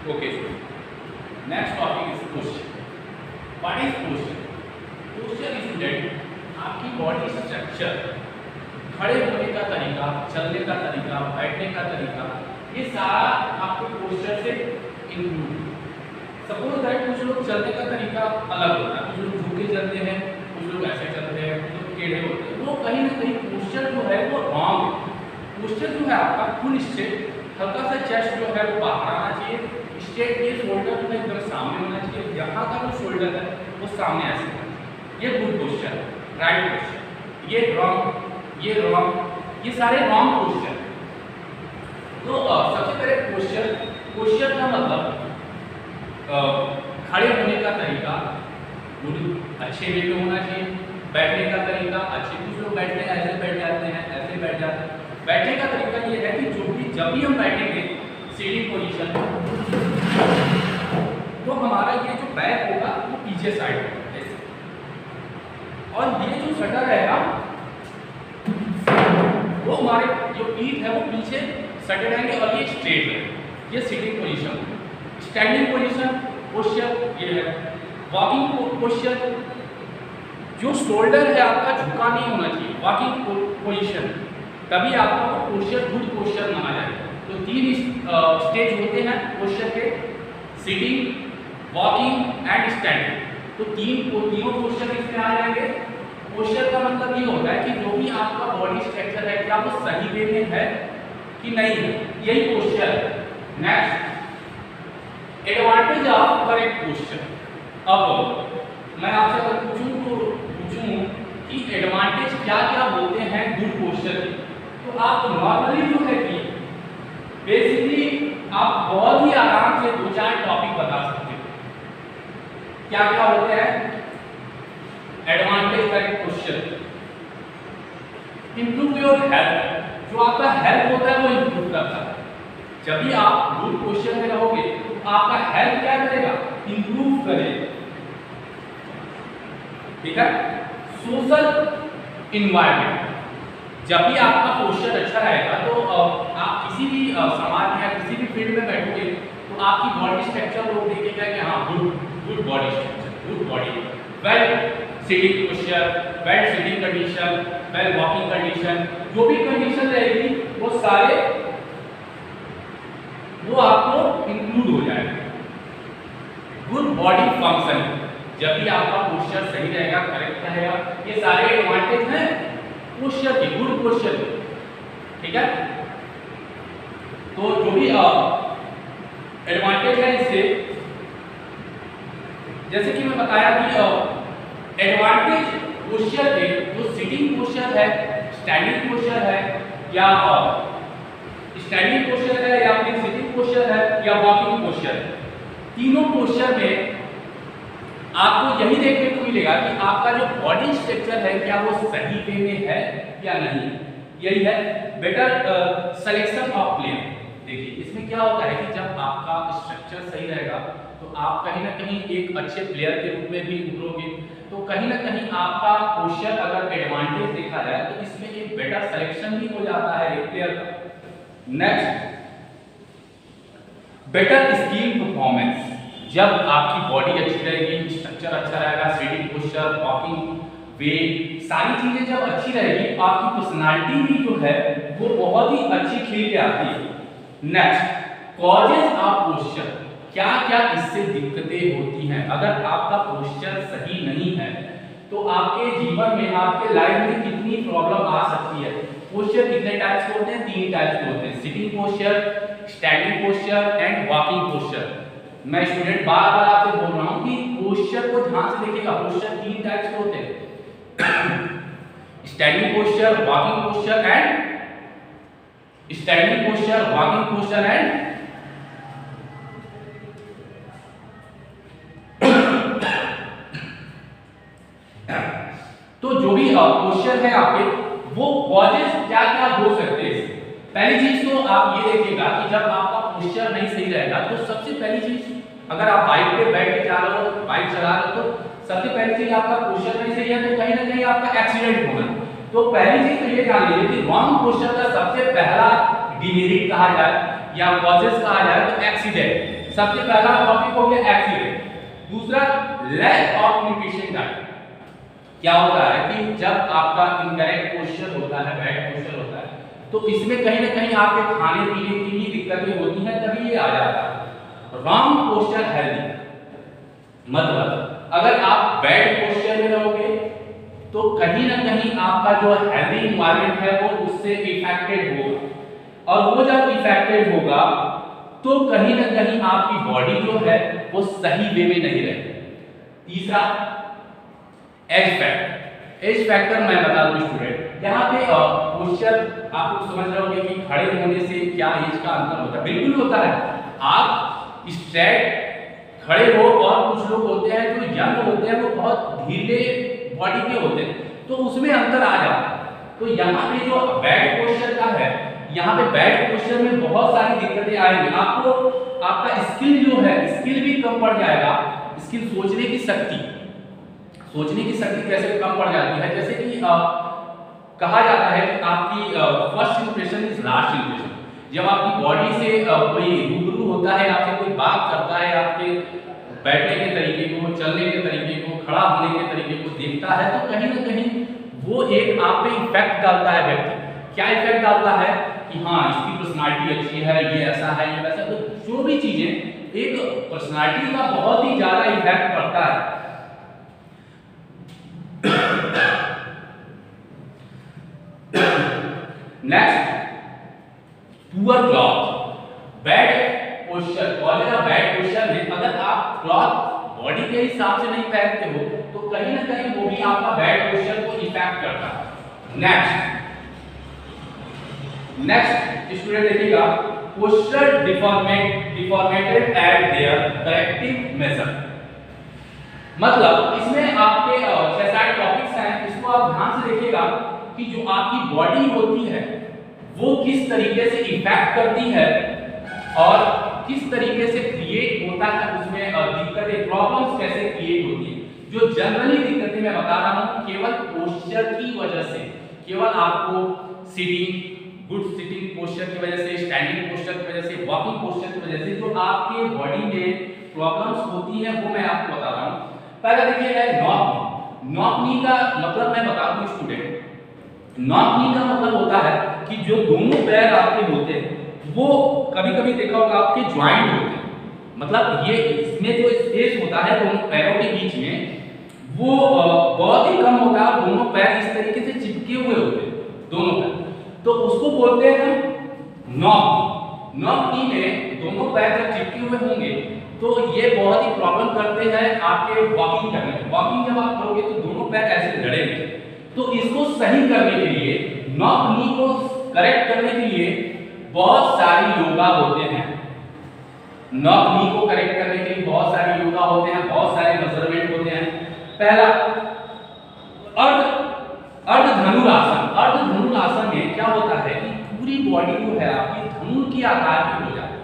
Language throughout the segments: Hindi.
Okay, next topic is posture. What is posture? Posture student आपकी बॉडी स्ट्रक्चर, खड़े होने का तरीका, चलने का तरीका, बैठने का तरीका, ये सारा आपके पोस्चर से इंक्लूड। सपोज दैट कुछ लोग चलने का तरीका अलग होता है, कुछ लोग झुके चलते हैं, कुछ लोग ऐसे चलते हैं, कुछ लोग टेढ़े होते हैं, वो कहीं ना कहीं पोस्चर जो है वो रॉन्ग है। पोस्चर जो है आपका फुल स्ट्रेट, हल्का सा चेस्ट जो है वो बाहर आना चाहिए, स्ट्रेट, ये शोल्डर जो है एकदम सामने होना चाहिए, यहाँ का जो शोल्डर है वो सामने ऐसे होना चाहिए। ये गुड पोस्चर है, राइट पोस्चर। ये रॉन्ग, ये रॉन्ग, ये सारे रॉन्ग पोस्चर। तो सबसे पहले पोस्चर, पोस्चर का मतलब खड़े होने का तरीका गुड अच्छे वे में होना चाहिए, बैठने का तरीका अच्छे, कुछ लोग बैठते हैं ऐसे बैठ जाते हैं, ऐसे बैठ जाते हैं। बैठने का तरीका ये है कि जब भी हम बैठेंगे सीटिंग पोजीशन, तो हमारा ये जो बैक होगा वो पीछे साइड होगा ऐसे, और ये जो शटर रहेगा वो हमारे जो पीठ है वो पीछे सटे रहेंगे और ये स्ट्रेट रहेगा। ये sitting position. Standing position posture ये है। वॉकिंग पोस्चर, जो शोल्डर है आपका झुका नहीं होना चाहिए, वॉकिंग पोजीशन, तभी आपका पोस्चर गुड पोस्चर माना जाएगा। तो 3 स्टेज होते हैं पोस्चर के, सिटिंग, वॉकिंग एंड स्टैंडिंग। तो तीनों पोस्चर इसमें आ जाएंगे। पोस्चर का मतलब ये होता है कि जो भी आपका बॉडी स्ट्रक्चर है क्या वो सही वे में है कि नहीं है, यही पोस्चर है। Next, advantage of correct posture. अब मैं आपसे अगर पूछूं कि एडवांटेज क्या क्या होते हैं गुड पोस्चर के, तो आप नॉर्मली जो है कि बेसिकली आप बहुत ही आराम से 2-4 टॉपिक बता सकते हो। क्या क्या होते हैं advantage correct posture? Improve your health, जो आपका हेल्थ होता है वो इंप्रूव करता है। जब भी आप गुड पोस्चर में रहोगे तो आपका हेल्थ क्या करेगा? इंप्रूव करेगा। ठीक है। सोशल इन्वायरमेंट, जब भी आपका पोस्चर अच्छा रहेगा तो आप किसी भी समाज में या किसी भी फील्ड में बैठोगे तो आपकी बॉडी स्ट्रक्चर लोग देखेगा कि हाँ good body structure, good body, well sitting posture, well sitting condition, well walking condition, जो भी कंडीशन रहेगी वो सारे वो आपको इंक्लूड हो जाएगा। गुड बॉडी फंक्शन, जब भी आपका पोस्चर सही रहेगा, करेक्ट रहेगा, ये सारे एडवांटेज हैं पोस्चर के, गुड पोस्चर के। ठीक है। तो जो भी एडवांटेज है इससे, जैसे कि मैं बताया कि एडवांटेज पोस्चर के, जो सिटिंग पोस्चर है, स्टैंडिंग पोस्चर है, या स्टैंडिंग पोस्चर है, या फिर सिटिंग पोस्चर है, या वॉकिंग पोस्चर है, तीनों पोस्चर में आपको यही देखने को मिलेगा कि आपका जो बॉडी स्ट्रक्चर है क्या वो सही वे में है या नहीं। यही है बेटर सिलेक्शन ऑफ प्लेयर। देखिए इसमें क्या होता है कि जब आपका स्ट्रक्चर सही रहेगा तो आप कहीं ना कहीं एक अच्छे प्लेयर के रूप में भी उभरोगे। तो कहीं ना कहीं आपका पोस्चर अगर एडवांटेज देखा जाए तो इसमें एक बेटर सिलेक्शन भी हो जाता है एक प्लेयर का। नेक्स्ट, बेटर स्किल परफॉर्मेंस, जब आपकी बॉडी अच्छी रहेगी, स्ट्रक्चर अच्छा रहेगा, सिटिंग पोस्चर, वॉकिंग वे, सारी चीजें जब अच्छी रहेगी तो आपकी पर्सनालिटी भी जो है वो बहुत ही अच्छी खिल के आती है। नेक्स्ट, कॉजेज ऑफ पोस्चर, क्या क्या इससे दिक्कतें होती हैं। अगर आपका पोस्चर सही नहीं है तो आपके जीवन में, आपके लाइफ में कितनी प्रॉब्लम आ सकती है। पोस्चर कितने टाइप्स के होते हैं? 3 टाइप्स के होते हैं, sitting posture, standing posture and walking posture. मैं स्टूडेंट बार बार आपसे बोल रहा हूं कि पोस्चर को ध्यान से देखिएगा। पोस्चर 3 टाइप्स के होते हैं, standing posture, walking posture and standing posture, walking posture and तो जो भी पोस्चर है आपके, वो कॉजेस क्या क्या हो सकते हैं। पहली चीज तो आप ये देखिएगा कि जब आपका पोस्चर नहीं सही रहेगा तो सबसे पहली चीज, अगर आप बाइक पे बैठ के जा रहे हो, बाइक चला रहे हो, तो सबसे पहली चीज आपका पोस्चर नहीं सही है तो कहीं ना कहीं आपका एक्सीडेंट होगा। तो पहली चीज तो ये जान लीजिए कि रॉन्ग पोस्चर का सबसे पहला डिमेरिट कहा जाए या कॉजेस कहा जाए तो एक्सीडेंट। सबसे पहला टॉपिक हो गया एक्सीडेंट। दूसरा लैक ऑफ न्यूट्रिशन डाइट। क्या होता है कि जब आपका इनकरेक्ट पोस्चर होता है, बैड पोस्चर होता है, तो इसमें कहीं ना कहीं आपके खाने पीने की भी दिक्कतें होती हैं, तभी ये आ जाता है। रॉन्ग पोस्चर हेल्दी, मतलब अगर आप बैड पोस्चर में रहोगे तो कहीं ना कहीं आपका जो हेल्दी एनवायरनमेंट है वो उससे इफेक्टेड होगा, और वो जब इफेक्टेड होगा तो कहीं ना कहीं आपकी बॉडी जो है वो सही वे में नहीं रहेगी। तीसरा एज फैक्टर। एज फैक्टर मैं बता दूं स्टूडेंट, यहाँ पे पोस्चर आप लोग समझ रहे होंगे कि खड़े होने से क्या एज का अंतर होता है। बिल्कुल होता है। आप स्ट्रेट खड़े हो, और कुछ लोग होते हैं जो यंग होते हैं वो बहुत ढीले बॉडी के होते हैं, तो उसमें अंतर आ जाता है। तो यहाँ पे जो बैड पोस्चर का है, यहाँ पे बैड पोस्चर में बहुत सारी दिक्कतें आएंगी। आपको आपका स्किल जो है, स्किल भी कम पड़ जाएगा। स्किल सोचने की शक्ति कैसे कम पड़ जाती है, जैसे कि कहा जाता है कि आपकी first impression is last impression. जब आपकी बॉडी से कोई रूबरू होता है, आपसे कोई बात करता है, आपके बैठने के तरीके को, चलने के तरीके को, खड़ा होने के तरीके को देखता है, तो कहीं ना कहीं वो एक आप पे इफेक्ट डालता है। व्यक्ति क्या इफेक्ट डालता है कि हाँ इसकी पर्सनालिटी अच्छी है, ये ऐसा है, ये वैसा। तो जो भी चीजें एक पर्सनालिटी का बहुत ही ज्यादा इफेक्ट पड़ता है। Next, poor cloth. Bad posture, cholera bad posture में अगर आप क्लॉथ बॉडी के हिसाब से नहीं पहनते हो तो कहीं ना कहीं वो भी आपका बैड पोस्चर को इफेक्ट करता है। नेक्स्ट स्टूडेंट देखिएगा, posture deformated at there corrective measure. मतलब इसमें आपके 6-7 टॉपिक्स हैं, इसको आप ध्यान से देखिएगा कि जो आपकी बॉडी होती है वो किस तरीके से इफेक्ट करती है और किस तरीके से क्रिएट होता है, उसमें दिक्कतें, प्रॉब्लम्स कैसे क्रिएट होती है। जो जनरली दिक्कतें मैं बता रहा हूँ केवल पोस्चर की वजह से, केवल आपको सिटिंग, गुड सिटिंग पोस्चर की वजह से, स्टैंडिंग पोस्चर की वजह से, वॉकिंग पोस्चर की वजह से जो आपके बॉडी में प्रॉब्लम्स होती हैं वो मैं आपको बता रहा हूँ। पहले देखिएगा नॉक नी। नॉक नी का मतलब मैं बता दूं स्टूडेंट, नॉक नी का मतलब होता है कि जो दोनों पैर आपके होते हैं वो कभी कभी देखा होगा आपके ज्वाइंट होते हैं। मतलब ये इसमें जो स्पेस होता है दोनों पैरों के बीच में वो बहुत ही कम होता है, और दोनों पैर इस तरीके से चिपके हुए होते हैं दोनों पैर, तो उसको बोलते हैं हम नॉक। नॉक नी में दोनों पैर जब चिपके हुए होंगे तो ये बहुत ही प्रॉब्लम करते हैं आपके वॉकिंग करने में। वॉकिंग जब आप करोगे तो दोनों पैर ऐसे लड़ेंगे, तो इसको सही करने के लिए, नॉक नी को करेक्ट करने के लिए बहुत सारी योगा होते हैं। नॉक नी को करेक्ट करने के लिए बहुत सारे योगा होते हैं, बहुत सारे मेजरमेंट होते हैं। पहला अर्ध धनुरासन। अर्ध धनुरासन में क्या होता है कि पूरी बॉडी जो है आपकी धनु की आकार की हो जाती है।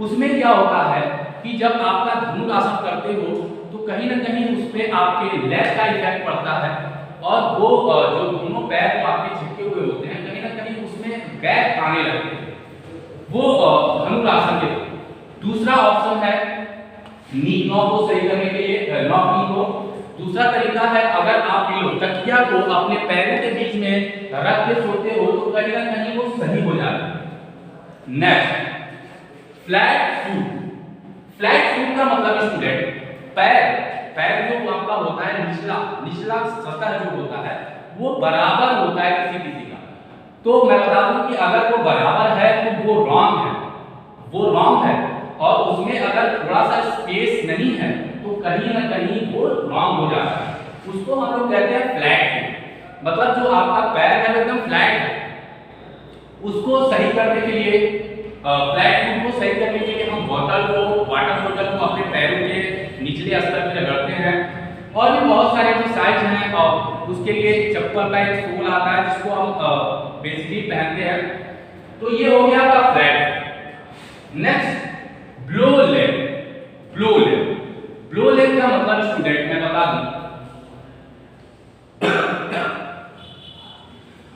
उसमें क्या होता है कि जब आपका धनुरासन करते हो तो कहीं ना कहीं उसमें आपके लेग का इफेक्ट पड़ता है, और वो जो दोनों पैर तो आपके चिपके हुए होते हैं कहीं ना कहीं उसमें गैप आने लगते हैं, वो धनुरासन के। दूसरा ऑप्शन है नी नॉक को सही करने के लिए, नॉक नी को। दूसरा तरीका है अगर आप तकिया को अपने पैरों के बीच में रख के सोते हो तो कहीं ना कहीं वो सही हो जाता है। Next, flat foot. Flat foot का मतलब स्टूडेंट पैर जो आपका होता है निचला सतह जो होता है वो बराबर होता है किसी का। तो मैं बता दूं कि अगर वो बराबर है तो वो रॉन्ग है, और उसमें अगर थोड़ा सा स्पेस नहीं है तो कहीं ना कहीं वो रॉन्ग हो जाता है। उसको हम लोग कहते हैं फ्लैट फुट। मतलब जो आपका पैर है वो एकदम फ्लैट है, उसको सही करने के लिए, फ्लैट फुट को सही करने के लिए हम वाटर बोतल को अपने पैरों के निचले स्तर पर रगड़ते हैं। और भी बहुत सारे एक्सरसाइज हैं, और उसके लिए चप्पल का एक सोल आता है जिसको हम बेसिकली पहनते हैं। तो ये हो गया आपका flat. Next, blow leg. Blow leg का मतलब स्टूडेंट मैं बता दूं,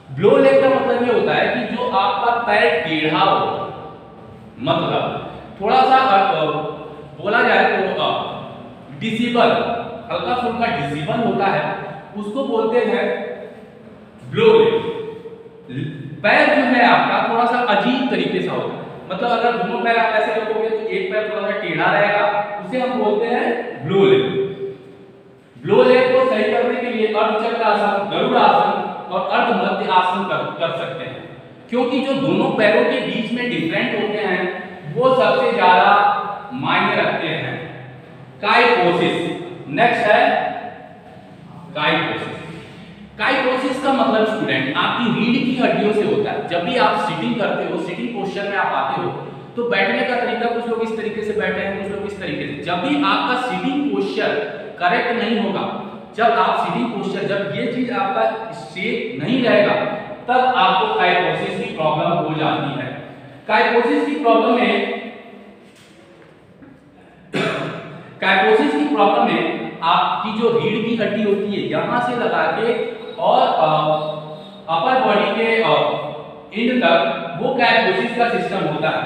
ब्लो लेग का मतलब ये होता है कि जो आपका पैर टेढ़ा होगा। मतलब थोड़ा सा बोला जाए तो डिसेबल, हल्का फुल्का डिसेबल होता है, उसको बोलते हैं ब्लो लेग। पैर जो है आपका थोड़ा सा अजीब तरीके से होता है, मतलब अगर दोनों पैर आप ऐसे रखोगे तो एक पैर थोड़ा सा टेढ़ा रहेगा, उसे हम बोलते हैं ब्लो लेग। ब्लो लेग को सही करने के लिए अर्धचक्र आसन, गरुड़ आसन और अर्ध मध्य आसन कर सकते हैं, क्योंकि जो दोनों पैरों के बीच में डिफरेंट होते हैं वो सबसे ज्यादा मायने रखते हैं। काइकोसिस नेक्स्ट है काइकोसिस। काइकोसिस का मतलब स्टूडेंट आपकी रीढ़ की हड्डियों से होता है। जब भी आप सिटिंग करते हो, सिटिंग पोस्चर में आप आते हो, तो बैठने का तरीका कुछ लोग इस तरीके से बैठे हैं, कुछ लोग इस तरीके से। जब भी आपका सिटिंग पोस्चर करेक्ट नहीं होगा, जब आप सिटिंग पोस्चर, जब ये चीज आपका स्ट्रेट नहीं रहेगा, तब आपको काइकोसिस की प्रॉब्लम हो जाती है। काइकोसिस की प्रॉब्लम में आपकी जो रीढ़ की हड्डी होती है यहां से लगा के और अपर बॉडी के एंड तक वो काइकोसिस का सिस्टम होता है।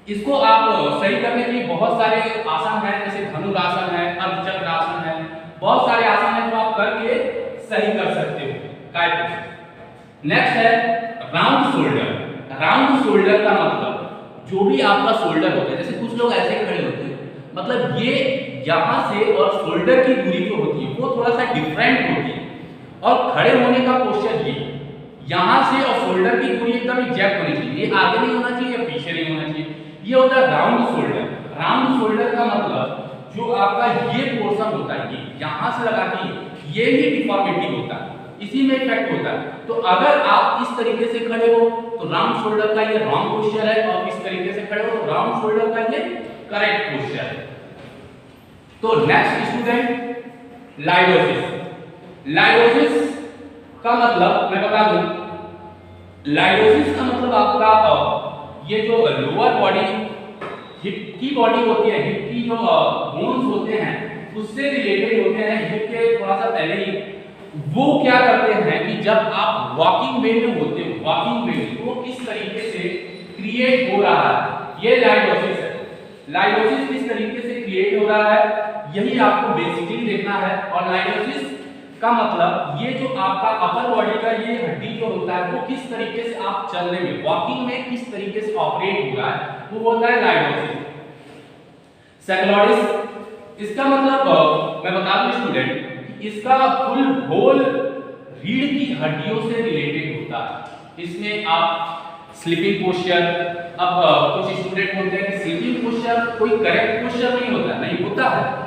इसको आप सही करने के लिए बहुत सारे आसन हैं, जैसे धनुरासन है, अर्धचक्र आसन है, बहुत सारे आसन हैं जो आप करके सही कर सकते हो काइकोसिस। नेक्स्ट है राउंड शोल्डर। राउंड शोल्डर का मतलब जो भी आपका शोल्डर होता है, जैसे कुछ लोग ऐसे खड़े होते हैं, मतलब ये यहाँ से और शोल्डर की दूरी जो होती है वो थोड़ा सा डिफरेंट होती है, और खड़े होने का पोस्चर ये यहाँ से और शोल्डर की दूरी एकदम एग्जैक्ट होनी चाहिए, ये आगे नहीं होना चाहिए या पीछे नहीं होना चाहिए। ये होता है राउंड शोल्डर। राउंड शोल्डर का मतलब जो आपका ये पोर्शन होता है, ये यहाँ से लगा के ये ही डिफॉर्मिटी होता है, इसी में इफेक्ट होता है। तो अगर आप इस तरीके से खड़े हो तो राउंड शोल्डर का ये रॉन्ग पोस्चर है, और इस तरीके से खड़े हो तो राउंड शोल्डर का ये करेक्ट पोस्चर है। तो नेक्स्ट स्टूडेंट लाइडोसिस। लाइडोसिस का मतलब मैं बता दूं, लाइडोसिस का मतलब आपका ये जो लोअर बॉडी, हिप की बॉडी होती है, हिप की जो बोन्स होते हैं उससे रिलेटेड होते हैं, हिप के थोड़ा सा पहले ही वो क्या करते हैं कि जब आप वॉकिंग वे में होते हो, वॉकिंग वे में वो किस तरीके से क्रिएट हो रहा है, ये लाइडोसिस है। लाइडोसिस किस तरीके से क्रिएट हो रहा है यही आपको बेसिकली देखना है। और लाइडोसिस का मतलब ये जो आपका अपर बॉडी का ये हड्डी जो होता है वो किस तरीके से आप चलने में, वॉकिंग में किस तरीके से ऑपरेट हो रहा है, वो होता है लाइडोसिस। सैक्रोलिस, इसका मतलब मैं बता दूं स्टूडेंट, इसका फुल होल रीढ़ की हड्डियों से रिलेटेड होता है। इसमें आप स्लीपिंग पोस्चर, अब कुछ स्टूडेंट बोलते हैं कि स्लीपिंग पोस्चर कोई करेक्ट पोस्चर नहीं होता, नहीं होता है।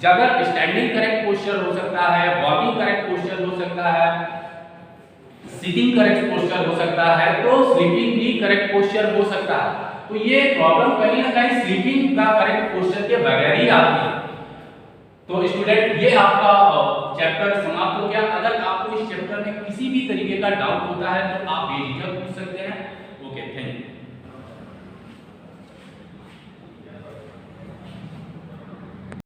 अगर स्टैंडिंग करेक्ट पोस्चर हो सकता है, वॉकिंग करेक्ट पोस्चर हो सकता है, सिटिंग करेक्ट पोस्चर हो सकता है, तो स्लीपिंग भी करेक्ट पोस्चर हो सकता है। तो ये प्रॉब्लम कहीं ना कहीं स्लीपिंग का करेक्ट पोस्चर के बगैर ही आती है। तो स्टूडेंट ये आपका चैप्टर समाप्त हो गया। अगर आपको इस चैप्टर में किसी भी तरीके का डाउट होता है तो आप बेझिझक पूछ सकते हैं।